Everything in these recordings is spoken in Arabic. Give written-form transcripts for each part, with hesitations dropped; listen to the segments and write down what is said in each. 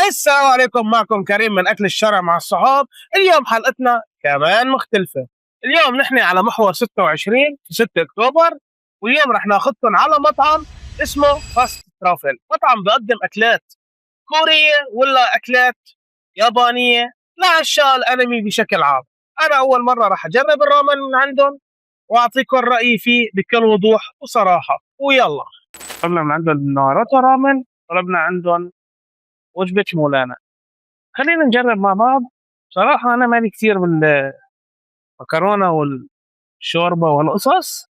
السلام عليكم، معكم كريم من أكل الشارع مع الصحاب. اليوم حلقتنا كمان مختلفة. اليوم نحن على محور 26 في 6 أكتوبر، واليوم رح ناخدكم على مطعم اسمه فاست ترافل. مطعم بقدم أكلات كورية ولا أكلات يابانية لعشاق الأنمي بشكل عام. أنا أول مرة رح أجرب الرامن من عندهم وأعطيكم رأيي فيه بكل وضوح وصراحة. ويلا طلبنا من عندهم ناروتو رامن، طلبنا عندهم وجبة مولانا. خلينا نجرب مع بعض. صراحة أنا مالي كتير بالمكرونة والشوربة والقصص.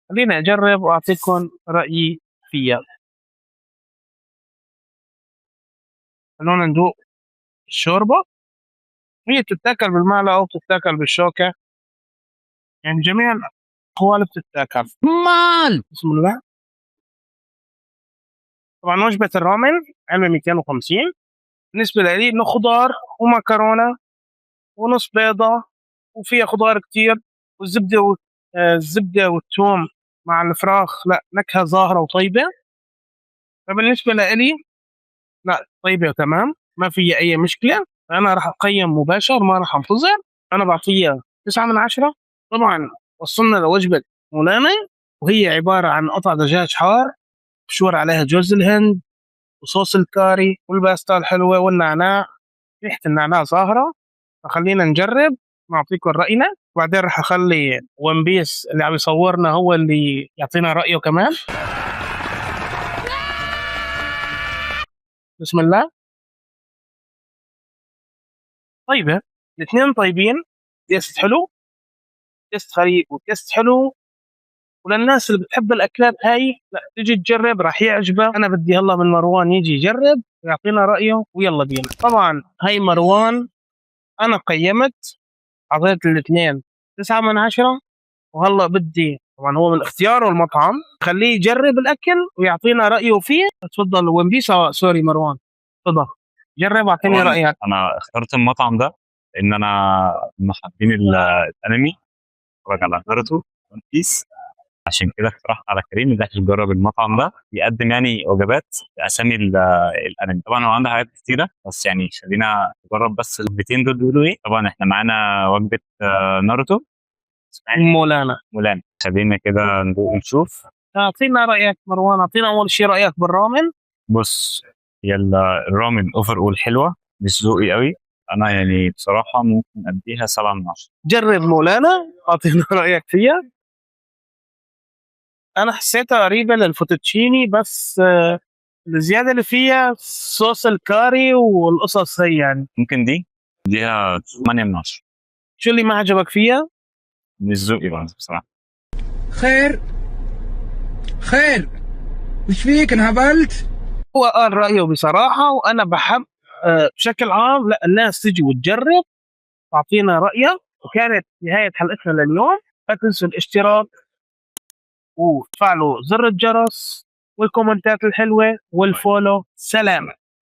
خلينا أجرب وأعطيكم رأيي فيها. خلونا ندوق الشوربة. هي بتتاكل بالمعلقة وبتتاكل بالشوكة، يعني جميع الأقوال بتتاكل. بسم الله. طبعا وجبة الرامن علبة 250. بالنسبة لي إنه خضار ومكرونة ونص بيضة وفيها خضار كتير والزبدة الزبدة والثوم مع الفراخ، لا نكهة ظاهرة وطيبة. فبالنسبة لي لا، طيبة وتمام، ما في أي مشكلة. أنا راح أقيم مباشر، ما راح أنتظر. أنا بعطيها 9/10. طبعا وصلنا لوجبة مولانا، وهي عبارة عن قطع دجاج حار مبشور عليها جوز الهند وصوص الكاري والباستا الحلوة والنعناع، ريحة النعناع ظاهرة. فخلينا نجرب نعطيكم رأينا، وبعدين رح أخلي ون بيس اللي عم يصورنا هو اللي يعطينا رأيه كمان. بسم الله. طيبة، الاثنين طيبين، تيست حلو، تيست غريب وتيست حلو. وللناس اللي بتحب الأكلات هاي لا تيجي تجرب، راح يعجبها. أنا بدي هلا من مروان يجي يجرب ويعطينا رأيه، ويلا بينا. طبعا هاي مروان، أنا قيمت، أعطيت الاثنين 9/10. وهلا بدي طبعا هو من اختياره المطعم، خليه يجرب الاكل ويعطينا رايه فيه. تفضل ون بيس. سوري مروان، تفضل جرب واعطيني رايك. انا اخترت المطعم ده لان انا من محبين الانمي، اتفرج على ناروتو ون بيس. عشان كده اقترحت على كريم ان احنا نجرب المطعم ده، بيقدم يعني وجبات باسامي الانمي. طبعا هو عنده حاجات كتيره، بس يعني خلينا نجرب بس الوجبتين دول بيقولوا ايه. طبعا احنا معانا وجبه ناروتو مولانا. خلينا كده ندوق ونشوف. اعطينا رايك مروان، اعطينا اول شيء رايك بالرامن. بص، هي الرامن اوفر اول حلوه، مش ذوقي قوي. انا يعني بصراحه ممكن اديها 7/10. جرب مولانا، اعطينا رايك فيها. انا حسيتها قريبه للفوتوتشيني، بس الزياده اللي فيها صوص الكاري والقصص هي، يعني ممكن دي اديها 8/10. شو اللي ما عجبك فيها؟ مش ذوقي برضه بصراحه. خير خير، وش فيك انهبلت؟ هو قال رأيه بصراحة، وأنا بحب بشكل عام لا الناس تجي وتجرب تعطينا رأيها. وكانت نهاية حلقتنا لليوم. لا تنسوا الاشتراك وتفعلوا زر الجرس والكومنتات الحلوة والفولو. سلام.